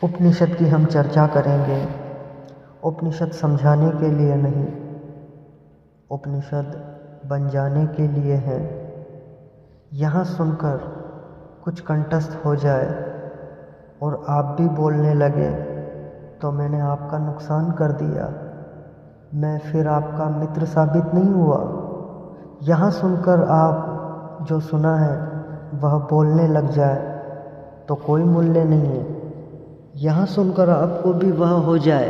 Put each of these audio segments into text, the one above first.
उपनिषद की हम चर्चा करेंगे। उपनिषद समझाने के लिए नहीं, उपनिषद बन जाने के लिए है। यहाँ सुनकर कुछ कंठस्थ हो जाए और आप भी बोलने लगे तो मैंने आपका नुकसान कर दिया, मैं फिर आपका मित्र साबित नहीं हुआ। यहाँ सुनकर आप जो सुना है वह बोलने लग जाए तो कोई मूल्य नहीं है। यहाँ सुनकर आपको भी वह हो जाए,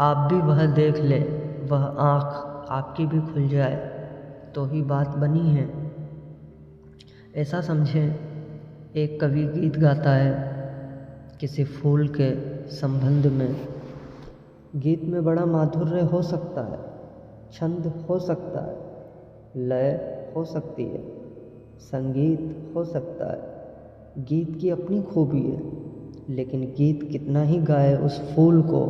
आप भी वह देख ले, वह आँख आपकी भी खुल जाए तो ही बात बनी है। ऐसा समझें, एक कवि गीत गाता है किसी फूल के संबंध में। गीत में बड़ा माधुर्य हो सकता है, छंद हो सकता है, लय हो सकती है, संगीत हो सकता है। गीत की अपनी खूबी है, लेकिन गीत कितना ही गाए उस फूल को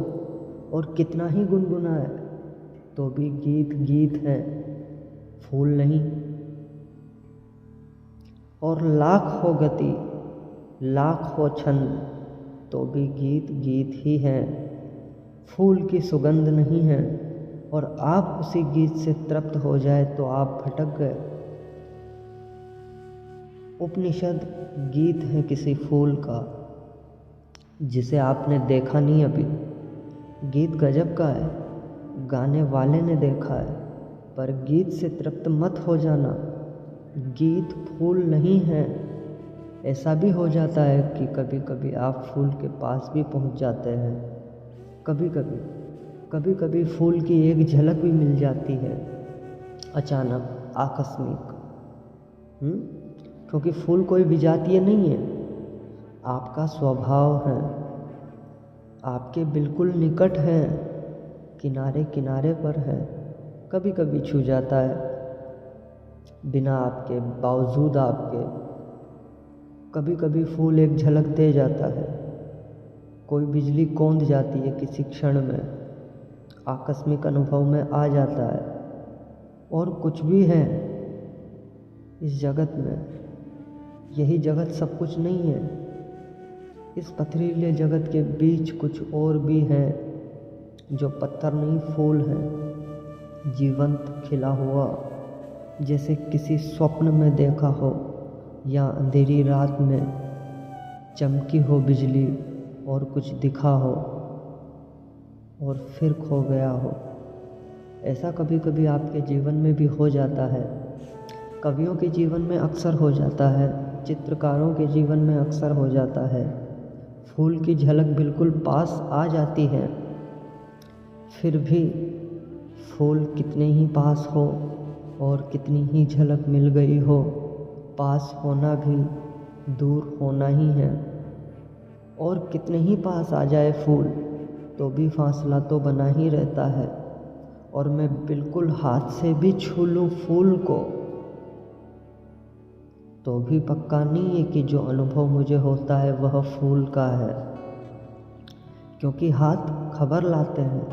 और कितना ही गुनगुनाए तो भी गीत गीत है, फूल नहीं। और लाख हो गति, लाख हो छंद, तो भी गीत गीत ही है, फूल की सुगंध नहीं है। और आप उसी गीत से तृप्त हो जाए तो आप भटक गए। उपनिषद गीत है किसी फूल का जिसे आपने देखा नहीं अभी। गीत गजब का है, गाने वाले ने देखा है, पर गीत से तृप्त मत हो जाना। गीत फूल नहीं है। ऐसा भी हो जाता है कि कभी कभी आप फूल के पास भी पहुंच जाते हैं। कभी कभी फूल की एक झलक भी मिल जाती है, अचानक, आकस्मिक। क्योंकि फूल कोई विजातीय नहीं है, आपका स्वभाव है, आपके बिल्कुल निकट है, किनारे किनारे पर है। कभी कभी छू जाता है, बिना आपके, बावजूद आपके। कभी कभी फूल एक झलक दे जाता है, कोई बिजली कौंध जाती है किसी क्षण में, आकस्मिक अनुभव में आ जाता है। और कुछ भी है इस जगत में, यही जगत सब कुछ नहीं है। इस पथरीले जगत के बीच कुछ और भी है जो पत्थर नहीं, फूल है, जीवंत खिला हुआ, जैसे किसी स्वप्न में देखा हो या अंधेरी रात में चमकी हो बिजली और कुछ दिखा हो और फिर खो गया हो। ऐसा कभी कभी आपके जीवन में भी हो जाता है, कवियों के जीवन में अक्सर हो जाता है, चित्रकारों के जीवन में अक्सर हो जाता है। फूल की झलक बिल्कुल पास आ जाती है, फिर भी फूल कितने ही पास हो और कितनी ही झलक मिल गई हो, पास होना भी दूर होना ही है। और कितने ही पास आ जाए फूल तो भी फासला तो बना ही रहता है। और मैं बिल्कुल हाथ से भी छू लूँ फूल को तो भी पक्का नहीं है कि जो अनुभव मुझे होता है वह फूल का है। क्योंकि हाथ खबर लाते हैं,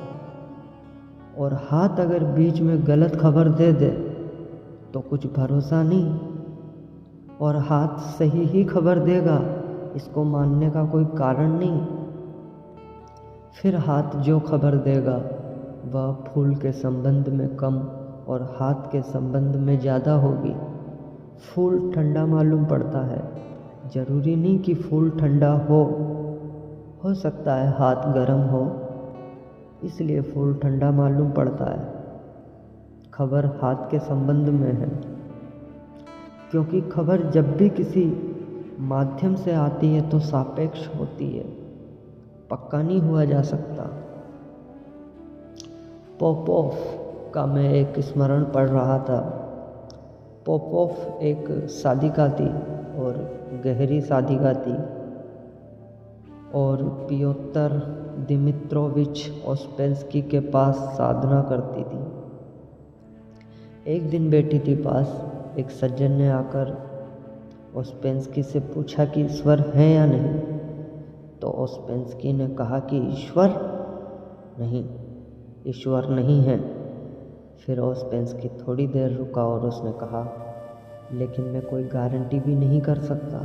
और हाथ अगर बीच में गलत खबर दे दे तो कुछ भरोसा नहीं। और हाथ सही ही खबर देगा, इसको मानने का कोई कारण नहीं। फिर हाथ जो खबर देगा वह फूल के संबंध में कम और हाथ के संबंध में ज़्यादा होगी। फूल ठंडा मालूम पड़ता है, ज़रूरी नहीं कि फूल ठंडा हो सकता है हाथ गर्म हो, इसलिए फूल ठंडा मालूम पड़ता है। खबर हाथ के संबंध में है, क्योंकि खबर जब भी किसी माध्यम से आती है तो सापेक्ष होती है, पक्का नहीं हुआ जा सकता। पोपोफ का मैं एक स्मरण पढ़ रहा था। पोपोफ एक साधिका थी और गहरी साधिका थी, और पियोतर दिमित्रोविच ओस्पेंस्की के पास साधना करती थी। एक दिन बैठी थी पास, एक सज्जन ने आकर ओस्पेंस्की से पूछा कि ईश्वर है या नहीं। तो ओस्पेंस्की ने कहा कि ईश्वर नहीं है। फिर ओस्पेंस्की थोड़ी देर रुका और उसने कहा, लेकिन मैं कोई गारंटी भी नहीं कर सकता।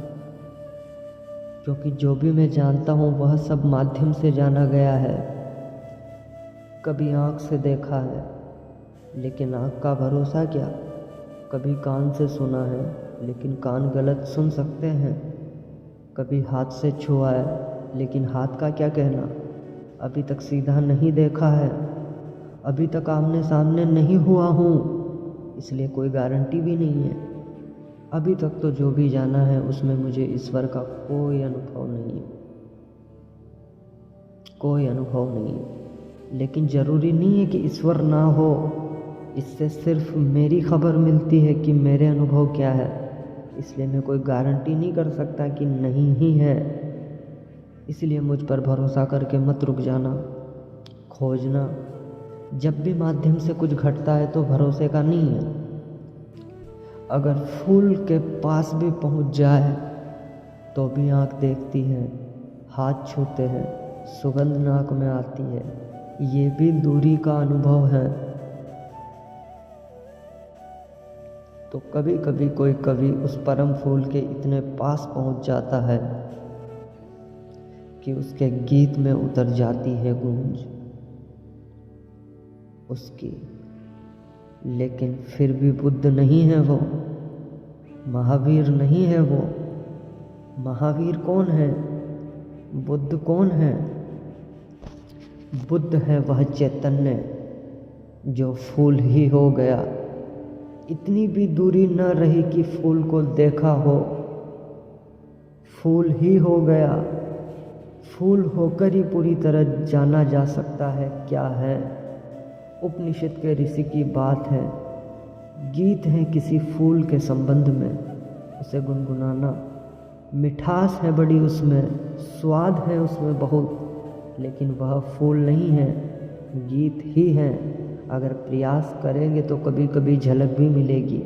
क्योंकि जो भी मैं जानता हूँ वह सब माध्यम से जाना गया है। कभी आँख से देखा है, लेकिन आँख का भरोसा क्या। कभी कान से सुना है, लेकिन कान गलत सुन सकते हैं। कभी हाथ से छुआ है, लेकिन हाथ का क्या कहना। अभी तक सीधा नहीं देखा है, अभी तक आमने सामने नहीं हुआ हूँ, इसलिए कोई गारंटी भी नहीं है। अभी तक तो जो भी जाना है उसमें मुझे ईश्वर का कोई अनुभव नहीं है, कोई अनुभव नहीं है। लेकिन ज़रूरी नहीं है कि ईश्वर ना हो, इससे सिर्फ मेरी खबर मिलती है कि मेरे अनुभव क्या है, इसलिए मैं कोई गारंटी नहीं कर सकता कि नहीं ही है। इसलिए मुझ पर भरोसा करके मत रुक जाना, खोजना। जब भी माध्यम से कुछ घटता है तो भरोसे का नहीं है। अगर फूल के पास भी पहुंच जाए तो भी आँख देखती है, हाथ छूते हैं, सुगंध नाक में आती है, ये भी दूरी का अनुभव है। तो कभी कभी कोई कवि उस परम फूल के इतने पास पहुंच जाता है कि उसके गीत में उतर जाती है गूंज उसकी। लेकिन फिर भी बुद्ध नहीं है वो, महावीर नहीं है वो। महावीर कौन है, बुद्ध कौन है। बुद्ध है वह चैतन्य जो फूल ही हो गया। इतनी भी दूरी न रही कि फूल को देखा हो, फूल ही हो गया। फूल होकर ही पूरी तरह जाना जा सकता है क्या है। उपनिषद के ऋषि की बात है, गीत है किसी फूल के संबंध में, उसे गुनगुनाना। मिठास है बड़ी उसमें, स्वाद है उसमें बहुत, लेकिन वह फूल नहीं है, गीत ही है। अगर प्रयास करेंगे तो कभी कभी झलक भी मिलेगी।